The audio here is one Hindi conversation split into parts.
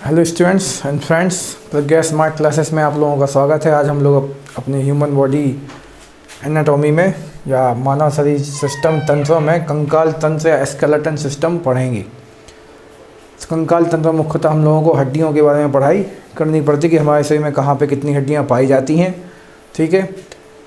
Hello students and friends, Pragya smart classes में आप लोगों का स्वागत है। आज हम लोग अपने ह्यूमन बॉडी एनाटॉमी में या मानव शरीर सिस्टम तंत्रों में कंकाल तंत्र या स्केलेटन सिस्टम पढ़ेंगे। कंकाल तंत्र मुख्यतः हम लोगों को हड्डियों के बारे में पढ़ाई करनी पड़ती है कि हमारे शरीर में कहाँ पे कितनी हड्डियाँ पाई जाती हैं। ठीक है,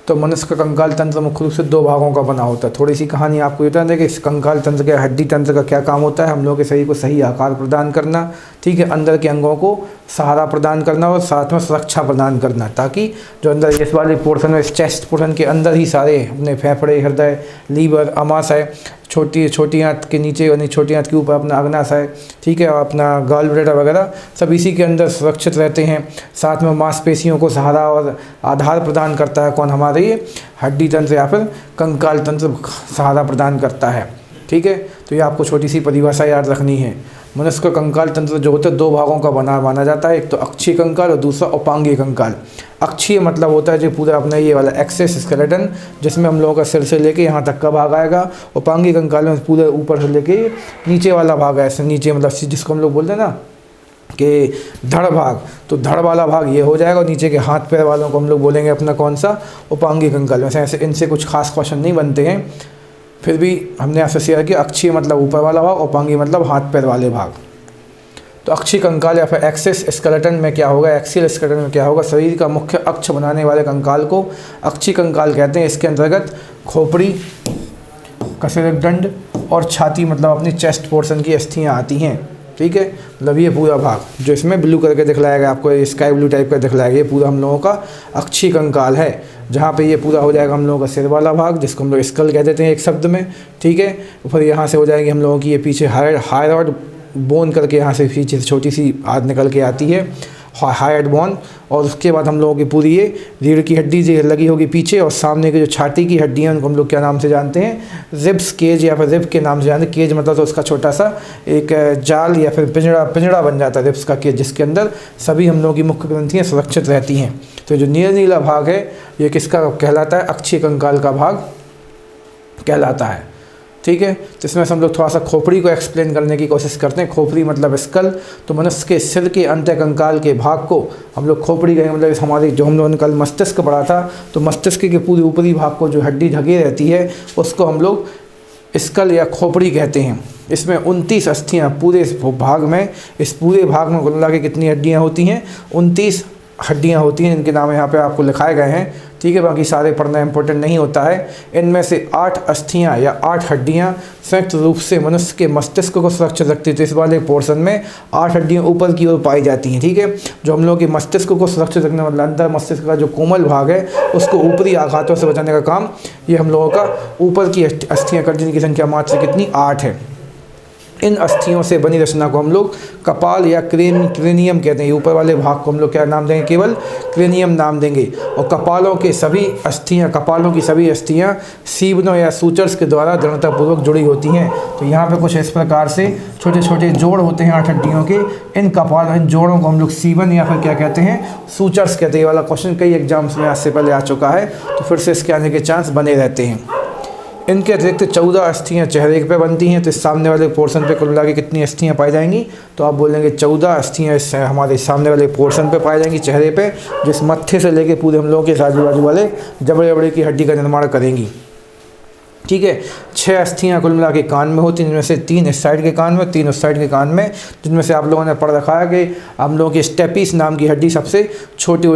तो मनुष्य का कंकाल तंत्र मुख्य रूप से दो भागों का बना होता है। थोड़ी सी कहानी आपको ये बता दें कि इस कंकाल तंत्र के हड्डी तंत्र का क्या काम होता है। हम लोगों के शरीर को सही आकार प्रदान करना, ठीक है, अंदर के अंगों को सहारा प्रदान करना और साथ में सुरक्षा प्रदान करना, ताकि जो अंदर इस वाले पोर्शन में, इस चेस्ट पोर्शन के अंदर ही सारे अपने फेफड़े, हृदय, लीवर, आमाशय, छोटी आंत के नीचे यानी छोटी आंत के ऊपर अपना अग्नाशय, ठीक है, और अपना गॉल ब्लैडर वगैरह सब इसी के अंदर सुरक्षित रहते हैं। साथ में मांसपेशियों को सहारा और आधार प्रदान करता है कौन? हमारे ये हड्डी तंत्र या फिर कंकाल तंत्र सहारा प्रदान करता है। ठीक है, तो ये आपको छोटी सी परिभाषा याद रखनी है। मनुष्य का कंकाल तंत्र जो होता है दो भागों का बना माना जाता है, एक तो अक्षीय कंकाल और दूसरा उपांगीय कंकाल। अक्षीय मतलब होता है जो पूरा अपना ये वाला एक्सेस स्केलेटन, जिसमें हम लोगों का सिर से लेके यहाँ तक का भाग आएगा। उपांगीय कंकाल में पूरे ऊपर से लेके नीचे वाला भाग है, ऐसे नीचे मतलब जिसको हम लोग बोलते हैं ना कि धड़ भाग, तो धड़ वाला भाग ये हो जाएगा और नीचे के हाथ पैर वालों को हम लोग बोलेंगे अपना कौन सा? उपांगीय कंकाल। वैसे ऐसे इनसे कुछ खास क्वेश्चन नहीं बनते हैं, फिर भी हमने ऐसा शेयर किया। अक्षीय मतलब ऊपर वाला भाग, उपांगीय मतलब हाथ पैर वाले भाग। तो अक्षीय कंकाल या फिर एक्सेस स्केलेटन में क्या होगा, एक्सियल स्केलेटन में क्या होगा? शरीर का मुख्य अक्ष बनाने वाले कंकाल को अक्षीय कंकाल कहते हैं। इसके अंतर्गत खोपड़ी, कशेरुकदंड और छाती मतलब अपनी चेस्ट पोर्शन की अस्थियाँ आती हैं। ठीक है, मतलब ये पूरा भाग जो इसमें ब्लू करके दिखलाया गया, आपको स्काई ब्लू टाइप का दिखलाया गया, ये पूरा हम लोगों का अक्षीय कंकाल है। जहाँ पे ये पूरा हो जाएगा हम लोगों का सिर वाला भाग, जिसको हम लोग स्कल कह देते हैं एक शब्द में। ठीक है, फिर यहाँ से हो जाएगी हम लोगों की ये पीछे हाइड्रॉइड बोन करके यहाँ से पीछे छोटी सी हाथ निकल के आती है, हाइड बोन। और उसके बाद हम लोगों की पूरी ये रीढ़ की हड्डी जो लगी होगी पीछे, और सामने की जो छाती की हड्डियाँ उनको हम लोग क्या नाम से जानते हैं? रिब्स केज या फिर रिब के नाम से जानते हैं। केज मतलब तो उसका छोटा सा एक जाल या फिर पिंजड़ा बन जाता है रिब्स का केज, जिसके अंदर सभी हम लोगों की मुख्य ग्रंथियाँ सुरक्षित रहती हैं। तो जो नीला भाग है ये किसका कहलाता है? अक्षीय कंकाल का भाग कहलाता है। ठीक है, तो इसमें से हम लोग थोड़ा सा खोपड़ी को एक्सप्लेन करने की कोशिश करते हैं। खोपड़ी मतलब स्कल, तो मनुष्य के सिर के अंत्य कंकाल के भाग को हम लोग खोपड़ी कहेंगे। मतलब इस हमारी जो हम लोगों ने कल मस्तिष्क पढ़ा था, तो मस्तिष्क के पूरे ऊपरी भाग को जो हड्डी ढकी रहती है उसको हम लोग स्कल या खोपड़ी कहते हैं। इसमें 29 अस्थियाँ पूरे इस भाग में, इस पूरे भाग में कुल मिला के कितनी हड्डियाँ होती हैं? 29 हड्डियाँ होती हैं, इनके नाम यहाँ पे आपको लिखाए गए हैं। ठीक है, बाकी सारे पढ़ना इंपॉर्टेंट नहीं होता है। इनमें से 8 अस्थियाँ या 8 हड्डियाँ संयुक्त रूप से मनुष्य के मस्तिष्क को सुरक्षित रखती है। तो इस वाले पोर्शन में 8 हड्डियाँ ऊपर की ओर पाई जाती हैं। ठीक है, जो हम लोग के मस्तिष्क को सुरक्षित रखने मतलब अंदर मस्तिष्क का जो कोमल भाग है उसको ऊपरी आघातों से बचाने का काम ये हम लोगों का ऊपर की अस्थियाँ कर, जिनकी संख्या मात्र कितनी? 8 है। इन अस्थियों से बनी रचना को हम लोग कपाल या क्रेनियम कहते हैं। ऊपर वाले भाग को हम लोग क्या नाम देंगे? केवल क्रेनियम नाम देंगे। और कपालों की सभी अस्थियां सीवनों या सूचर्स के द्वारा दृढ़तापूर्वक जुड़ी होती हैं। तो यहाँ पे कुछ इस प्रकार से छोटे छोटे जोड़ होते हैं 8 हड्डियों के। इन जोड़ों को हम लोग सीवन या फिर क्या कहते हैं? सूचर्स कहते हैं। ये वाला क्वेश्चन कई एग्जाम्स में आज से पहले आ चुका है, तो फिर से इसके आने के चांस बने रहते हैं। इनके अतिरिक्त 14 अस्थियाँ चेहरे पे बनती हैं। तो इस सामने वाले पोर्शन पे कुल मिला के कितनी अस्थियाँ पाई जाएंगी? तो आप बोलेंगे 14 अस्थियाँ इस हमारे सामने वाले पोर्शन पे पाई जाएंगी, चेहरे पे, जिस मत्थे से लेके पूरे हम लोगों के आजू बाजू वाले जबड़े की हड्डी का निर्माण करेंगी। ठीक है, 6 अस्थियाँ कुल मिला के कान में होती हैं, जिनमें से 3 इस साइड के कान में, 3 उस साइड के कान में, जिनमें से आप लोगों ने पढ़ रखा है कि हम लोगों की स्टेपिस नाम की हड्डी सबसे छोटी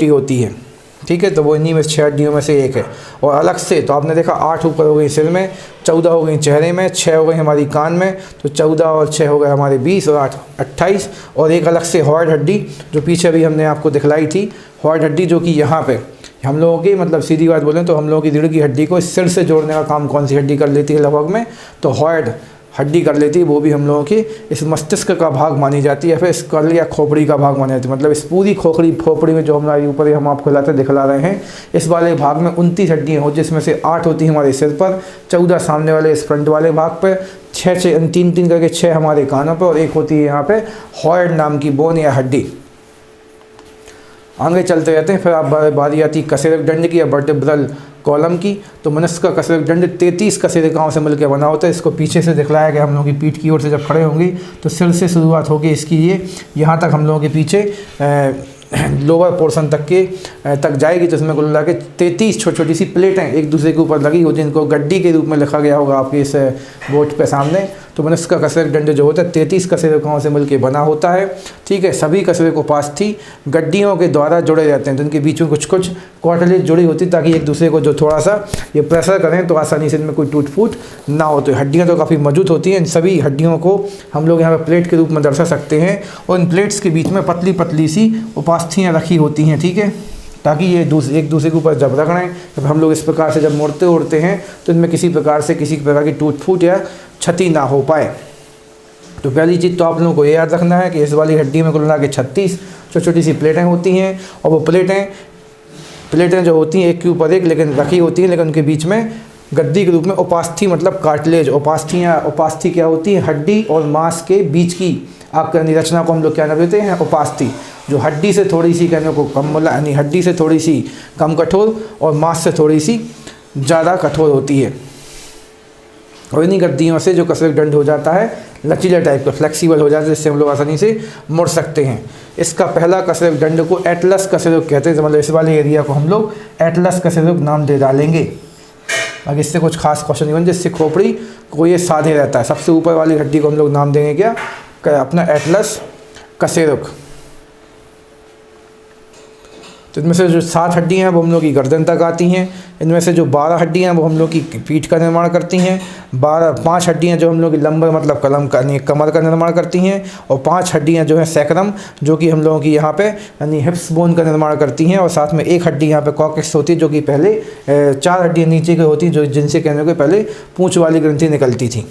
होती है। ठीक है, तो वो इन्हीं में 6 हड्डियों में से एक है। और अलग से तो आपने देखा 8 ऊपर हो गई सिर में, 14 हो गई चेहरे में, 6 हो गई हमारी कान में, तो 14 और 6 हो गए हमारे 20 और 8 28। और एक अलग से हॉर्ड हड्डी जो पीछे भी हमने आपको दिखलाई थी, हॉर्ड हड्डी जो कि यहाँ पे हम लोगों की मतलब सीधी बात बोलें तो हम लोगों की रीढ़ की हड्डी को सिर से जोड़ने का काम कौन सी हड्डी कर लेती है लगभग में? तो हॉर्ड हड्डी कर लेती है। वो भी हम लोगों की इस मस्तिष्क का भाग मानी जाती है, फिर स्कल या खोपड़ी का भाग मानी जाती है। मतलब इस पूरी खोपड़ी में जो हमारे ऊपर हम आपको दिखला रहे हैं, इस वाले भाग में 29 हड्डियाँ होती, जिसमें से 8 होती हैं हमारे सिर पर, 14 सामने वाले इस फ्रंट वाले भाग पर, 6 करके 6 हमारे कानों पर, और एक होती है यहाँ पे हॉर्ड नाम की बोन या हड्डी। आगे चलते रहते हैं। फिर आप बारी आती है कशेरुकदंड की या वर्टेब्रल कॉलम की। तो मनुष्य का कशेरुक दंड 33 कशेरुकाओं से मिलकर बना होता है। इसको पीछे से दिखलाया गया, हम लोगों की पीठ की ओर से जब खड़े होंगे तो सिर से शुरुआत होगी इसकी, ये यहाँ तक हम लोगों के पीछे लोअर पोर्शन तक जाएगी। तो इसमें कुल मिला के 33 छोटी छोटी सी प्लेटें एक दूसरे के ऊपर लगी होती हैं, जिनको गड्डी के रूप में लिखा गया होगा आपके इस बोर्ड पे सामने। तो मनुष्य का कशेरुक दंड जो होता है 33 कशेरुकाओं से मिलकर बना होता है, ठीक है। सभी कशेरुक उपास्थि गड्डियों के द्वारा जुड़े रहते हैं, तो इनके बीच में कुछ कुछ कार्टिलेज जुड़ी होती है, ताकि एक दूसरे को जो थोड़ा सा ये प्रेशर करें तो आसानी से इनमें कोई टूट फूट ना हो। तो हड्डियाँ तो काफ़ी मजबूत होती हैं। इन सभी हड्डियों को हम लोग यहाँ पर प्लेट के रूप में दर्शा सकते हैं, और इन प्लेट्स के बीच में पतली पतली सी उपास्थियाँ रखी होती हैं, ठीक है, ताकि ये एक दूसरे के ऊपर जब रगड़ें, जब हम लोग इस प्रकार से जब मुड़ते उड़ते हैं तो इनमें किसी प्रकार की टूट फूट या क्षति ना हो पाए। तो पहली चीज़ तो आप लोगों को ये याद रखना है कि इस वाली हड्डी में कुल मिला के 36 छोटी छोटी सी प्लेटें होती हैं, और वो प्लेटें जो होती हैं एक के ऊपर एक लेकिन रखी होती हैं, लेकिन उनके बीच में गद्दी के रूप में उपास्थि मतलब कार्टिलेज, उपास्थि क्या होती है, हड्डी और मांस के बीच की आकृति रचना को हम लोग क्या नाम देते हैं, उपास्थि। जो हड्डी से थोड़ी सी कहने को कम, यानी हड्डी से थोड़ी सी कम कठोर और मांस से थोड़ी सी ज़्यादा कठोर होती है। और इन्हीं गद्दियों से जो कशेरुक दंड हो जाता है लचीला टाइप का, फ्लेक्सिबल हो जाता है, जिससे हम लोग आसानी से मुड़ सकते हैं। इसका पहला कशेरुक दंड को एटलस कशेरुक कहते हैं, मतलब इस वाले एरिया को हम लोग एटलस कशेरुक नाम दे डालेंगे। अगर इससे कुछ खास क्वेश्चन नहीं बन, जिससे खोपड़ी को ये साधे रहता है। सबसे ऊपर वाली हड्डी को हम लोग नाम देंगे क्या, अपना एटलस कशेरुक। तो इनमें से जो 7 हड्डियाँ हैं वो हम लोग की गर्दन तक आती हैं। इनमें से जो 12 हड्डियाँ हैं वो हम लोग की पीठ का निर्माण करती हैं। 5 हड्डियाँ जो हम लोग की लंबर मतलब कमर का निर्माण करती हैं, और 5 हड्डियाँ जो हैं सैक्रम, जो कि हम लोगों की यहाँ पे यानी हिप्स बोन का निर्माण करती हैं। और साथ में एक हड्डी यहाँ पे कॉक्सिक्स होती है, जो कि पहले 4 हड्डियाँ नीचे की होती हैं, जो जिनसे कहने को पहले पूँछ वाली ग्रंथि निकलती थी।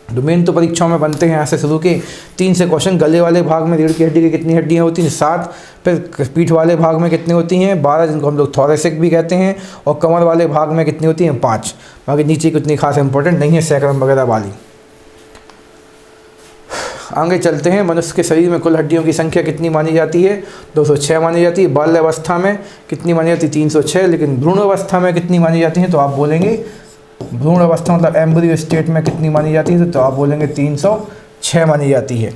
तो मेन तो परीक्षाओं में बनते हैं ऐसे शुरू के 3 से क्वेश्चन। गले वाले भाग में रीढ़ की हड्डी की कितनी हड्डियाँ होती हैं, 7। फिर पीठ वाले भाग में कितनी होती हैं, 12, जिनको हम लोग थोरेसिक भी कहते हैं। और कमर वाले भाग में कितनी होती हैं, 5। बाकी नीचे की उतनी खास इंपॉर्टेंट नहीं है, सैक्रम वगैरह वाली। आगे चलते हैं। मनुष्य के शरीर में कुल हड्डियों की संख्या कितनी मानी जाती है, 206 मानी जाती है। बाल्य अवस्था में कितनी मानी जाती है, 306। लेकिन भ्रूण अवस्था में कितनी मानी जाती है, तो आप बोलेंगे भ्रूण अवस्था मतलब एम्ब्रियो स्टेट में कितनी मानी जाती है, तो आप बोलेंगे 306 मानी जाती है,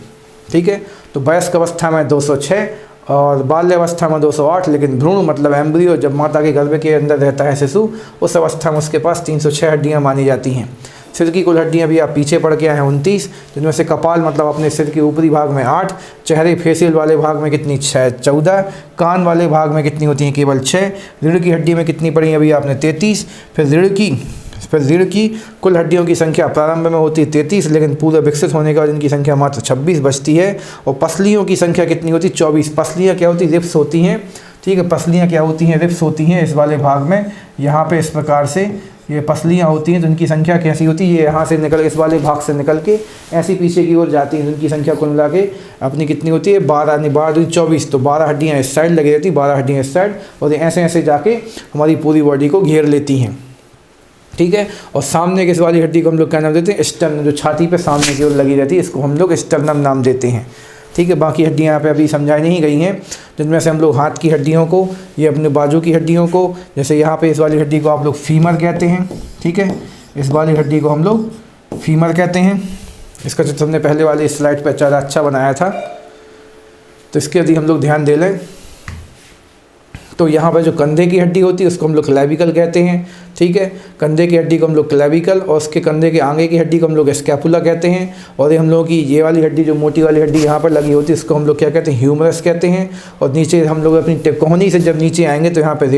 ठीक है। तो वयस्क अवस्था में 206 और बाल्य अवस्था में 208। लेकिन भ्रूण मतलब एम्ब्रियो, जब माता के गर्भ के अंदर रहता है शिशु, उस अवस्था में उसके पास 306 हड्डियाँ मानी जाती हैं। सिर की कुल हड्डियाँ भी आप पीछे पढ़ के आए हैं 29, जिनमें से कपाल मतलब अपने सिर के ऊपरी भाग में 8, चेहरे फेसियल वाले भाग में कितनी 14, कान वाले भाग में कितनी होती हैं, केवल 6। रीढ़ की हड्डी में कितनी पड़ी अभी आपने 33। फिर रीढ़ की कुल हड्डियों की संख्या प्रारंभ में होती है 33, लेकिन पूरे विकसित होने के बाद इनकी संख्या मात्र 26 बचती है। और पसलियों की संख्या कितनी होती है, 24। पसलियाँ क्या होती है, रिब्स होती हैं, ठीक है। पसलियाँ क्या होती हैं, रिब्स होती हैं इस वाले भाग में। यहाँ पे इस प्रकार से ये पसलियाँ होती हैं, तो इनकी संख्या कैसी होती है, ये यहाँ से निकल इस वाले भाग से निकल के ऐसी पीछे की ओर जाती हैं। इनकी संख्या कुल मिला के अपनी कितनी होती है, 12 24। तो 12 हड्डियाँ इस साइड लगी रहती, 12 हड्डियाँ इस साइड, और ऐसे ऐसे जाके हमारी पूरी बॉडी को घेर लेती हैं, ठीक है। और सामने की इस वाली हड्डी को हम लोग क्या नाम देते हैं, स्टर्नम, जो छाती पे सामने की ओर लगी रहती है, इसको हम लोग स्टर्नम नाम देते हैं, ठीक है। बाकी हड्डियाँ यहाँ पे अभी समझाई नहीं गई हैं, जिनमें से हम लोग हाथ की हड्डियों को, ये अपने बाजू की हड्डियों को, जैसे यहाँ पे इस वाली हड्डी को आप लोग फीमर कहते हैं, ठीक है। इस वाली हड्डी को हम लोग फीमर कहते हैं। इसका जो हमने पहले वाली स्लाइड पर ज़्यादा अच्छा बनाया था, तो इसके यदि हम लोग ध्यान दे लें तो यहाँ पर जो कंधे की हड्डी होती है उसको हम लोग क्लेविकल कहते हैं, ठीक है। कंधे की हड्डी को हम लोग क्लेविकल, और उसके कंधे के आगे की हड्डी को हम लोग स्कैपुला कहते हैं। और ये हम लोगों की ये वाली हड्डी जो मोटी वाली हड्डी यहाँ पर लगी होती है, इसको हम लोग क्या कहते हैं, ह्यूमरस कहते हैं। और नीचे हम लोग अपनी कोहनी से जब नीचे आएंगे तो यहाँ पर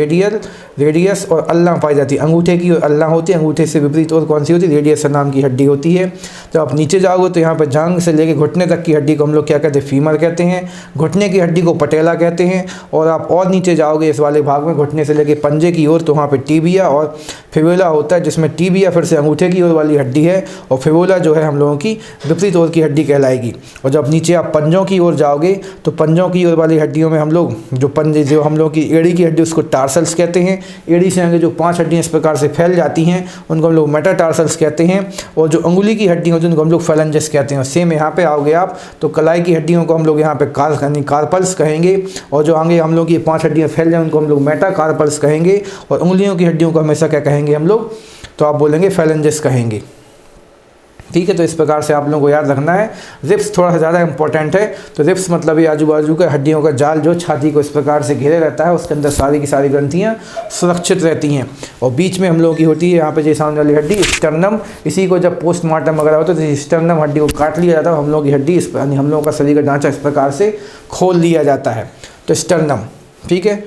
रेडियस और अल्लाह पाई जाती है। अंगूठे की अल्लाह होती है, अंगूठे से विपरीत और कौन सी होती है, रेडियस नाम की हड्डी होती है। जब आप नीचे जाओगे तो यहाँ पर जांघ से लेकर घुटने तक की हड्डी को हम लोग क्या कहते हैं, फीमर कहते हैं। घुटने की हड्डी को पटेला कहते हैं। और आप और नीचे जाओगे इस वाले भाग में, घुटने से लेकर पंजे की ओर, तो वहाँ पर टीबिया और फिबुला होता है, जिसमें टिबिया फिर से अंगूठे की ओर वाली हड्डी है, और फिबुला जो है हम लोगों की विपरीत ओर की हड्डी कहलाएगी। और जब नीचे आप पंजों की ओर जाओगे तो पंजों की ओर वाली हड्डियों में हम लोग जो पंजे, जो हम लोग की एड़ी की हड्डी, उसको टार्सल्स कहते हैं। एड़ी से आगे जो 5 हड्डियाँ इस प्रकार से फैल जाती हैं उनको हम लोग मेटाटार्सल्स कहते हैं। और जो अंगुली की हड्डी होती है उनको हम लोग फेलेंजेस कहते हैं। सेम यहाँ पे आओगे आप तो कलाई की हड्डियों को हम लोग यहाँ पे कार्पल्स कहेंगे, और जो आगे हम लोग की 5 हड्डियाँ फैल जाएँ उनको हम लोग मेटाकार्पल्स कहेंगे, और उंगलियों की हड्डियों को हमेशा क्या कहेंगे हम लोग, तो आप बोलेंगे फेलेंजेस कहेंगे। ठीक है, तो इस प्रकार से आप लोगों को याद रखना है। रिब्स थोड़ा सा ज़्यादा इंपॉर्टेंट है। तो रिब्स मतलब ये आजू बाजू के हड्डियों का जाल जो छाती को इस प्रकार से घेरे रहता है, उसके अंदर सारी की सारी ग्रंथियाँ सुरक्षित रहती हैं। और बीच में हम लोगों की होती है यहाँ पे जो सामने वाली हड्डी स्टर्नम। इसी को जब पोस्टमार्टम वगैरह होता है तो स्टर्नम हड्डी को काट लिया जाता है, हम लोगों की हड्डी यानी हम लोगों का शरीर का ढांचा इस प्रकार से खोल लिया जाता है, तो स्टर्नम। ठीक है,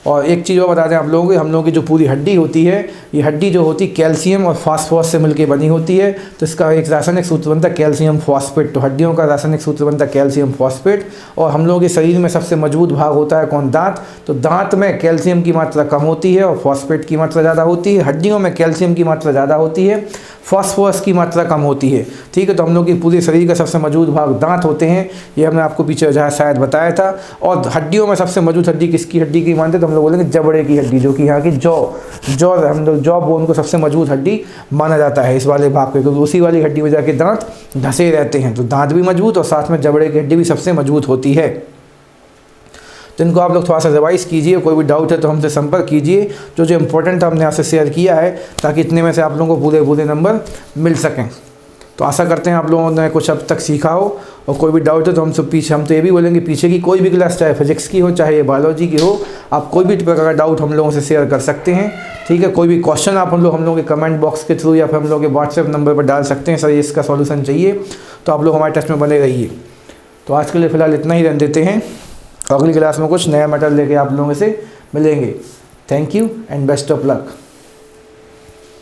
और एक चीज़ और बता दें आप लोगों को, हम लोगों की जो पूरी हड्डी होती है, ये हड्डी जो होती है कैल्शियम और फास्फोरस से मिलकर बनी होती है। तो इसका एक रासायनिक सूत्र बनता है कैल्शियम फॉस्फेट। तो हड्डियों का रासायनिक सूत्र बनता है कैल्शियम फॉस्फेट। और हम लोगों के शरीर में सबसे मजबूत भाग होता है कौन, दांत। तो दांत में कैल्शियम की मात्रा कम होती है और फॉस्फेट की मात्रा ज़्यादा होती है। हड्डियों में कैल्शियम की मात्रा ज़्यादा होती है, फॉस्फोरस की मात्रा कम होती है। ठीक है, तो हम लोग की पूरे शरीर का सबसे मजबूत भाग दांत होते हैं, ये हमने आपको पीछे जहाँ शायद बताया था। और हड्डियों में सबसे मजबूत हड्डी किसकी हड्डी की मानते हैं, तो हम लोग बोलेंगे जबड़े की हड्डी, जो कि यहाँ की जॉ हम लोग जॉ बोन को सबसे मजबूत हड्डी माना जाता है इस वाले भाग को, क्योंकि उसी वाली हड्डी में जाके दांत धंसे रहते हैं। तो दांत भी मजबूत और साथ में जबड़े की हड्डी भी सबसे मजबूत होती है। तो इनको आप लोग थोड़ा सा रिवाइज कीजिए, कोई भी डाउट है तो हमसे संपर्क कीजिए। जो इम्पोर्टेंट हमने आपसे शेयर किया है, ताकि इतने में से आप लोगों को पूरे नंबर मिल सकें। तो आशा करते हैं आप लोगों ने कुछ अब तक सीखा हो। और कोई भी डाउट है तो हम तो ये भी बोलेंगे, पीछे की कोई भी क्लास, चाहे फिजिक्स की हो चाहे बायोलॉजी की हो, आप कोई भी प्रकार का डाउट हम लोगों से शेयर कर सकते हैं। ठीक है, कोई भी क्वेश्चन आप हम लोग के कमेंट बॉक्स के थ्रू या फिर हम लोग के व्हाट्सएप नंबर पर डाल सकते हैं, सर इसका सॉल्यूशन चाहिए, तो आप लोग हमारे टच में बने रहिए। तो आज के लिए फ़िलहाल इतना ही रहने देते हैं, अगली क्लास में कुछ नया मैटर लेके आप लोगों से मिलेंगे। Thank you and best of luck.